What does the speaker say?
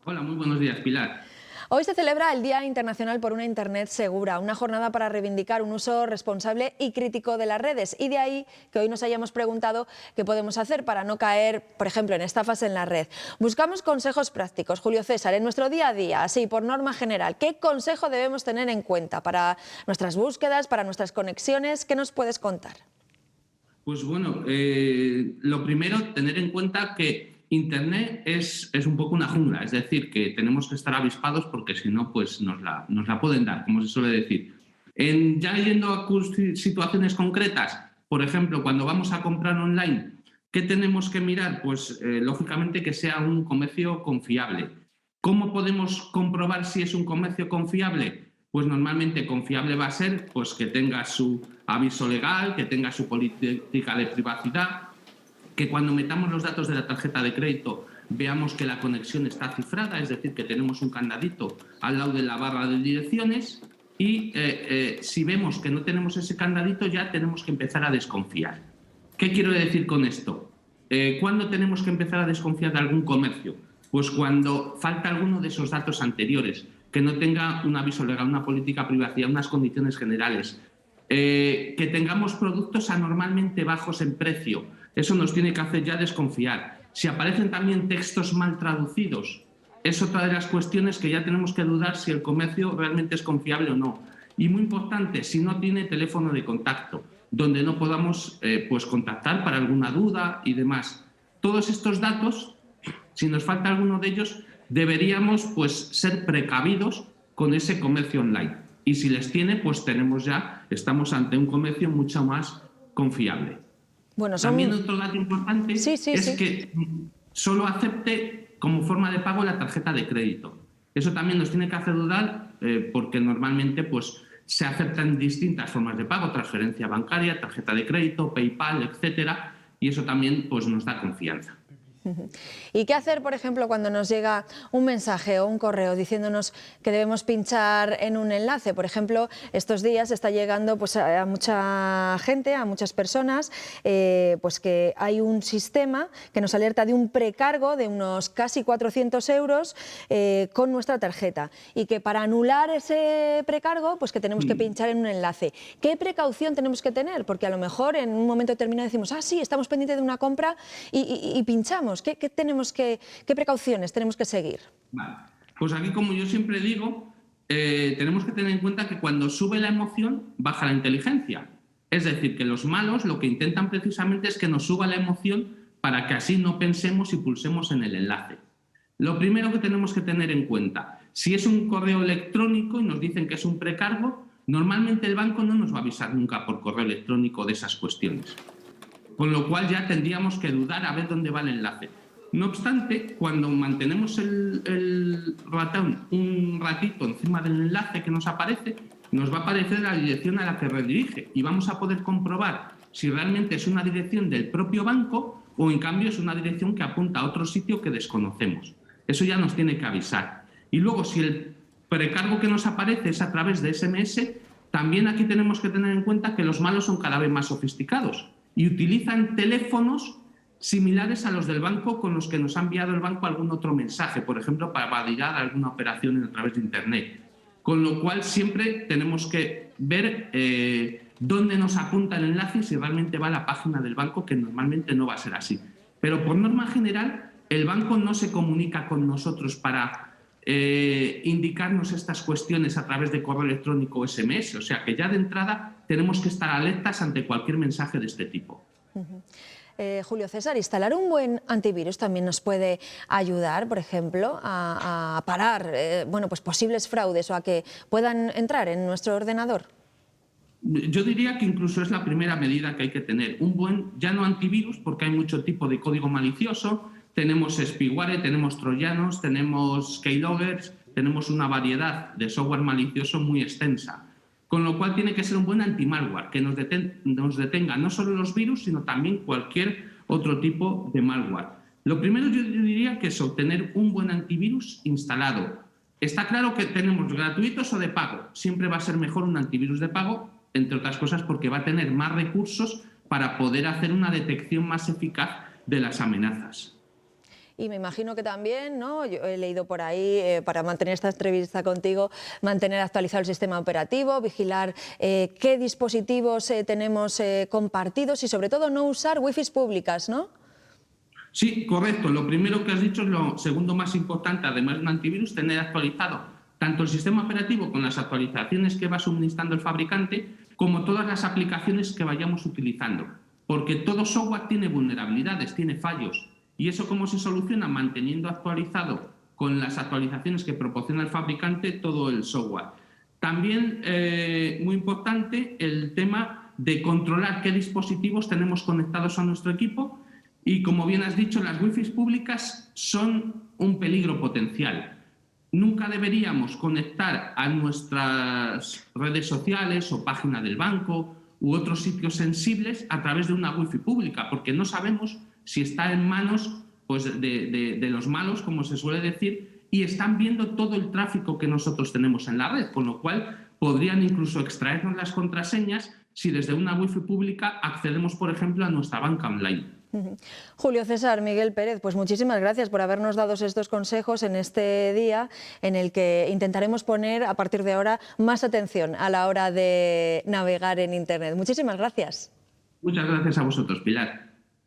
Hola, muy buenos días, Pilar. Hoy se celebra el Día Internacional por una Internet segura, una jornada para reivindicar un uso responsable y crítico de las redes. Y de ahí que hoy nos hayamos preguntado qué podemos hacer para no caer, por ejemplo, en estafas en la red. Buscamos consejos prácticos. Julio César, en nuestro día a día, así por norma general, ¿qué consejo debemos tener en cuenta para nuestras búsquedas, para nuestras conexiones? ¿Qué nos puedes contar? Pues bueno, lo primero, tener en cuenta que Internet es un poco una jungla, es decir, que tenemos que estar avispados porque si no, pues nos la pueden dar, como se suele decir. Ya yendo a situaciones concretas, por ejemplo, cuando vamos a comprar online, ¿qué tenemos que mirar? Pues lógicamente que sea un comercio confiable. ¿Cómo podemos comprobar si es un comercio confiable? Pues normalmente confiable va a ser pues, que tenga su aviso legal, que tenga su política de privacidad, que cuando metamos los datos de la tarjeta de crédito veamos que la conexión está cifrada, es decir, que tenemos un candadito al lado de la barra de direcciones y si vemos que no tenemos ese candadito ya tenemos que empezar a desconfiar. ¿Qué quiero decir con esto? ¿Cuándo tenemos que empezar a desconfiar de algún comercio? Pues cuando falta alguno de esos datos anteriores, que no tenga un aviso legal, una política de privacidad, unas condiciones generales, que tengamos productos anormalmente bajos en precio. Eso nos tiene que hacer ya desconfiar. Si aparecen también textos mal traducidos, es otra de las cuestiones que ya tenemos que dudar si el comercio realmente es confiable o no. Y muy importante, si no tiene teléfono de contacto, donde no podamos pues contactar para alguna duda y demás. Todos estos datos, si nos falta alguno de ellos, deberíamos pues ser precavidos con ese comercio online. Y si les tiene, pues estamos ante un comercio mucho más confiable. Bueno, También son... otro dato importante Sí, sí, es sí. que solo acepte como forma de pago la tarjeta de crédito. Eso también nos tiene que hacer dudar porque normalmente pues, se aceptan distintas formas de pago, transferencia bancaria, tarjeta de crédito, PayPal, etcétera, y eso también pues, nos da confianza. ¿Y qué hacer, por ejemplo, cuando nos llega un mensaje o un correo diciéndonos que debemos pinchar en un enlace? Por ejemplo, estos días está llegando pues, a mucha gente, a muchas personas, pues que hay un sistema que nos alerta de un precargo de unos casi 400 euros con nuestra tarjeta y que para anular ese precargo, pues que tenemos que pinchar en un enlace. ¿Qué precaución tenemos que tener? Porque a lo mejor en un momento determinado decimos, sí, estamos pendientes de una compra y pinchamos. ¿Qué precauciones tenemos que seguir? Vale. Pues aquí, como yo siempre digo, tenemos que tener en cuenta que cuando sube la emoción, baja la inteligencia. Es decir, que los malos lo que intentan precisamente es que nos suba la emoción para que así no pensemos y pulsemos en el enlace. Lo primero que tenemos que tener en cuenta, si es un correo electrónico y nos dicen que es un precargo, normalmente el banco no nos va a avisar nunca por correo electrónico de esas cuestiones. Con lo cual ya tendríamos que dudar a ver dónde va el enlace. No obstante, cuando mantenemos el ratón un ratito encima del enlace que nos aparece, nos va a aparecer la dirección a la que redirige y vamos a poder comprobar si realmente es una dirección del propio banco o en cambio es una dirección que apunta a otro sitio que desconocemos. Eso ya nos tiene que avisar. Y luego, si el precargo que nos aparece es a través de SMS, también aquí tenemos que tener en cuenta que los malos son cada vez más sofisticados y utilizan teléfonos similares a los del banco con los que nos ha enviado el banco algún otro mensaje, por ejemplo, para validar alguna operación a través de Internet. Con lo cual siempre tenemos que ver dónde nos apunta el enlace y si realmente va a la página del banco, que normalmente no va a ser así. Pero por norma general, el banco no se comunica con nosotros para indicarnos estas cuestiones a través de correo electrónico o SMS. O sea que ya de entrada tenemos que estar alertas ante cualquier mensaje de este tipo. Julio César, instalar un buen antivirus también nos puede ayudar, por ejemplo, a parar bueno, pues posibles fraudes o a que puedan entrar en nuestro ordenador. Yo diría que incluso es la primera medida que hay que tener. Un buen, ya no antivirus, porque hay mucho tipo de código malicioso, tenemos spyware, tenemos troyanos, tenemos keyloggers, tenemos una variedad de software malicioso muy extensa. Con lo cual tiene que ser un buen anti-malware, que nos detenga no solo los virus, sino también cualquier otro tipo de malware. Lo primero yo diría que es obtener un buen antivirus instalado. Está claro que tenemos gratuitos o de pago. Siempre va a ser mejor un antivirus de pago, entre otras cosas porque va a tener más recursos para poder hacer una detección más eficaz de las amenazas. Y me imagino que también, ¿no? Yo he leído por ahí, para mantener esta entrevista contigo, mantener actualizado el sistema operativo, vigilar qué dispositivos tenemos compartidos y sobre todo no usar wifis públicas, ¿no? Sí, correcto. Lo primero que has dicho es lo segundo más importante, además de un antivirus, tener actualizado tanto el sistema operativo con las actualizaciones que va suministrando el fabricante, como todas las aplicaciones que vayamos utilizando. Porque todo software tiene vulnerabilidades, tiene fallos. ¿Y eso cómo se soluciona? Manteniendo actualizado con las actualizaciones que proporciona el fabricante todo el software. También, muy importante, el tema de controlar qué dispositivos tenemos conectados a nuestro equipo. Y como bien has dicho, las wifis públicas son un peligro potencial. Nunca deberíamos conectar a nuestras redes sociales o página del banco u otros sitios sensibles a través de una wifi pública, porque no sabemos si está en manos pues, de los malos, como se suele decir, y están viendo todo el tráfico que nosotros tenemos en la red, con lo cual podrían incluso extraernos las contraseñas si desde una wifi pública accedemos, por ejemplo, a nuestra banca online. Julio César, Miguel Pérez, pues muchísimas gracias por habernos dado estos consejos en este día en el que intentaremos poner a partir de ahora más atención a la hora de navegar en Internet. Muchísimas gracias. Muchas gracias a vosotros, Pilar.